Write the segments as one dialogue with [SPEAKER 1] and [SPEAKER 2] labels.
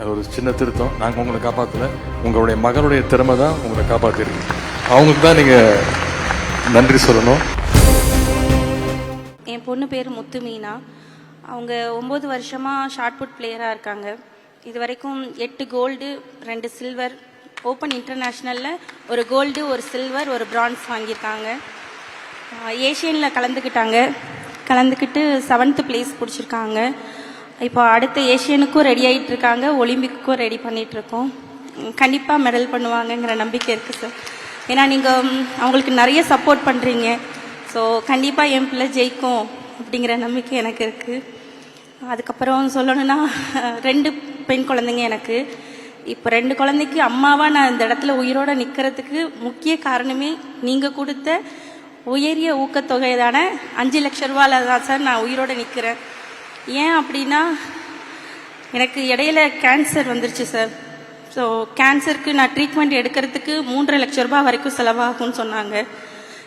[SPEAKER 1] அது ஒரு சின்ன திருத்தம். நாங்கள் உங்களை காப்பாற்றல, உங்களுடைய மகளுடைய திறமை தான் உங்களை காப்பாற்றிருக்கு. அவங்களுக்கு தான் நீங்கள் நன்றி சொல்லணும்.
[SPEAKER 2] என் பொண்ணு பேர் முத்து மீனா. அவங்க 9 வருஷமாக ஷார்ட் புட் பிளேயராக இருக்காங்க. இது வரைக்கும் 8 கோல்டு 2 சில்வர், ஓப்பன் இன்டர்நேஷ்னலில் ஒரு கோல்டு, ஒரு சில்வர், ஒரு பிரான்ஸ் வாங்கியிருக்காங்க. ஏஷியனில் கலந்துக்கிட்டு 7th பிளேஸ் பிடிச்சிருக்காங்க. இப்போ அடுத்த ஏஷியனுக்கும் ரெடி ஆகிட்டு இருக்காங்க, ஒலிம்பிக்குக்கும் ரெடி பண்ணிகிட்ருக்கோம். கண்டிப்பாக மெடல் பண்ணுவாங்கங்கிற நம்பிக்கை இருக்குது சார். ஏன்னா நீங்கள் அவங்களுக்கு நிறைய சப்போர்ட் பண்ணுறீங்க. ஸோ கண்டிப்பாக என் பிள்ளை ஜெயிக்கும் அப்படிங்கிற நம்பிக்கை எனக்கு இருக்குது. அதுக்கப்புறம் சொல்லணுன்னா 2 பெண் குழந்தைங்க எனக்கு. இப்போ 2 குழந்தைக்கு அம்மாவாக நான் இந்த இடத்துல உயிரோடு நிற்கிறதுக்கு முக்கிய காரணமே நீங்கள் கொடுத்த உயரிய ஊக்கத்தொகை தானே. 5 லட்ச ரூபாயில் தான் சார் நான் உயிரோடு நிற்கிறேன். ஏன் அப்படின்னா, எனக்கு இடையில கேன்சர் வந்துருச்சு சார். ஸோ கேன்சருக்கு நான் ட்ரீட்மெண்ட் எடுக்கிறதுக்கு 3.5 லட்ச ரூபா வரைக்கும் செலவாகும்னு சொன்னாங்க.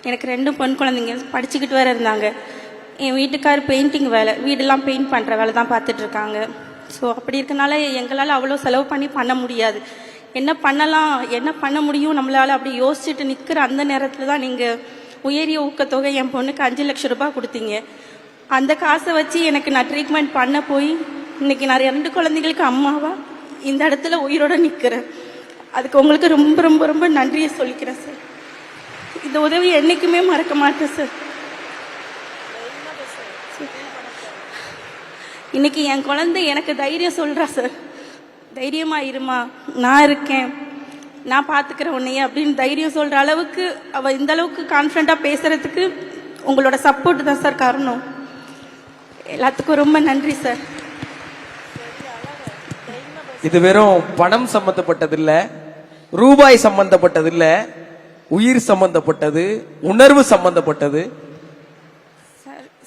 [SPEAKER 2] எனக்கு 2 பெண் குழந்தைங்க படிச்சுக்கிட்டு வேறு இருந்தாங்க. என் வீட்டுக்கார் பெயிண்டிங் வேலை, வீடெல்லாம் பெயிண்ட் பண்ணுற வேலை தான் பார்த்துட்ருக்காங்க. ஸோ அப்படி இருக்கனால எங்களால் அவ்வளோ செலவு பண்ண முடியாது. என்ன பண்ணலாம், என்ன பண்ண முடியும் நம்மளால் அப்படி யோசிச்சுட்டு நிற்கிற அந்த நேரத்தில் தான் நீங்கள் உயரிய ஊக்கத்தொகை என் பொண்ணுக்கு 5 லட்ச ரூபா கொடுத்தீங்க. அந்த காசை வச்சு எனக்கு நான் ட்ரீட்மெண்ட் பண்ண போய் இன்றைக்கி நான் 2 குழந்தைகளுக்கு அம்மாவா இந்த இடத்துல உயிரோடு நிற்கிறேன். அதுக்கு உங்களுக்கு ரொம்ப ரொம்ப ரொம்ப நன்றியை சொல்லிக்கிறேன் சார். இந்த உதவி என்றைக்குமே மறக்க மாட்டேன் சார். இன்னைக்கு என் குழந்தை எனக்கு தைரியம் சொல்கிறா சார். தைரியமாக இருமா, நான் இருக்கேன், நான் பார்த்துக்கிறேன் உன்னையே அப்படின்னு தைரியம் சொல்கிற அளவுக்கு அவள் இந்த அளவுக்கு கான்ஃபிடண்ட்டாக பேசுகிறதுக்கு உங்களோட சப்போர்ட் தான் சார் காரணம். எல்லாத்துக்கும் ரொம்ப நன்றி சார்.
[SPEAKER 3] இது வெறும் பணம் சம்பந்தப்பட்டதில்லை, ரூபாய் சம்பந்தப்பட்டதில்லை, உயிர் சம்பந்தப்பட்டது, உணர்வு சம்பந்தப்பட்டது.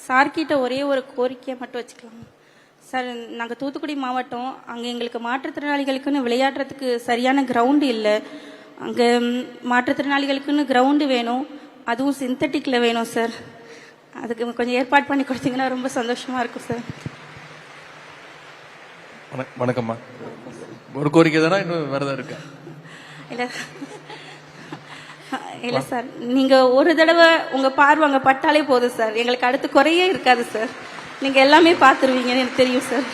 [SPEAKER 2] சார்கிட்ட ஒரே ஒரு கோரிக்கையை மட்டும் வச்சுக்கலாம் சார். நாங்கள் தூத்துக்குடி மாவட்டம், அங்கே எங்களுக்கு மாற்றுத்திறனாளிகளுக்குன்னு விளையாடுறதுக்கு சரியான கிரவுண்டு இல்லை. அங்கே மாற்றுத்திறனாளிகளுக்குன்னு கிரவுண்டு வேணும், அதுவும் சிந்தட்டிக்கில் வேணும் சார். அதுக்கு கொஞ்சம் ஏற்பாடு பண்ணி கொடுத்தீங்கன்னா ரொம்ப சந்தோஷமாக இருக்கும் சார்.
[SPEAKER 1] வணக்கம்மா. ஒரு கோரிக்கை தானே, இன்னும் வேறதா இருக்கா?
[SPEAKER 2] இல்லை சார், நீங்கள் ஒரு தடவை உங்கள் பார்வை அங்கே பட்டாலே போதும் சார், எங்களுக்கு அடுத்து குறையே இருக்காது சார். நீங்கள் எல்லாமே பார்த்துருவீங்கன்னு எனக்கு தெரியும் சார்.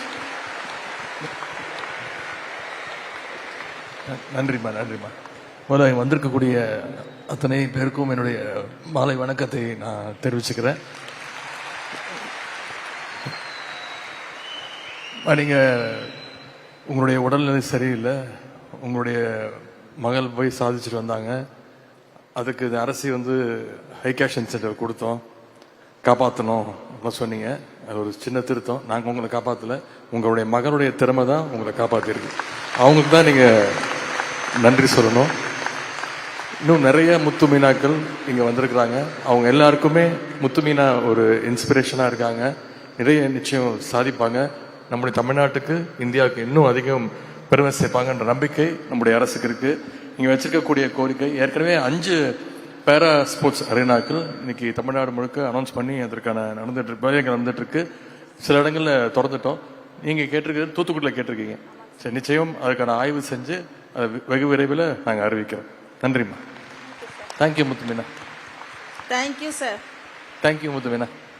[SPEAKER 1] நன்றிம்மா. முதல்ல வந்திருக்கக்கூடிய அத்தனை பேருக்கும் என்னுடைய மாலை வணக்கத்தை நான் தெரிவிச்சுக்கிறேன். நீங்கள் உங்களுடைய உடல்நிலை சரியில்லை, உங்களுடைய மகள் போய் சாதிச்சுட்டு வந்தாங்க. அதுக்கு இந்த அரசு ஹை கேஷ் இன்சென்டிவ் கொடுத்தோம், காப்பாற்றணும் சொன்னீங்க. அது ஒரு சின்ன திருத்தம். நாங்கள் உங்களை காப்பாற்றல, உங்களுடைய மகளுடைய திறமை தான் உங்களை காப்பாற்றிருக்கு. அவங்களுக்கு தான் நீங்கள் நன்றி சொல்லணும். இன்னும் நிறைய முத்து மீனாக்கள் இங்கே வந்திருக்கிறாங்க. அவங்க எல்லாருக்குமே முத்து மீனா ஒரு இன்ஸ்பிரேஷனாக இருக்காங்க. நிறைய நிச்சயம் சாதிப்பாங்க. நம்முடைய தமிழ்நாட்டுக்கு, இந்தியாவுக்கு இன்னும் அதிகம் பெருமை சேர்ப்பாங்கன்ற நம்பிக்கை நம்முடைய அரசுக்கு இருக்குது. இங்கே வச்சிருக்கக்கூடிய கோரிக்கை, ஏற்கனவே 5 பேரா ஸ்போர்ட்ஸ் அரேனாக்கள் இன்னைக்கு தமிழ்நாடு முழுக்க அனௌன்ஸ் பண்ணி அதற்கான நடந்துட்டு இருக்கு. சில இடங்களில் திறந்துட்டோம். நீங்கள் கேட்டிருக்கிறது தூத்துக்குடியில் கேட்டிருக்கீங்க. சரி, நிச்சயம் அதுக்கான ஆய்வு செஞ்சு அதை வெகு விரைவில் நாங்கள் அறிவிக்கிறோம். நன்றிம்மா. Thank you Muthu Meena.
[SPEAKER 4] Thank you sir.
[SPEAKER 1] Thank you Muthu Meena.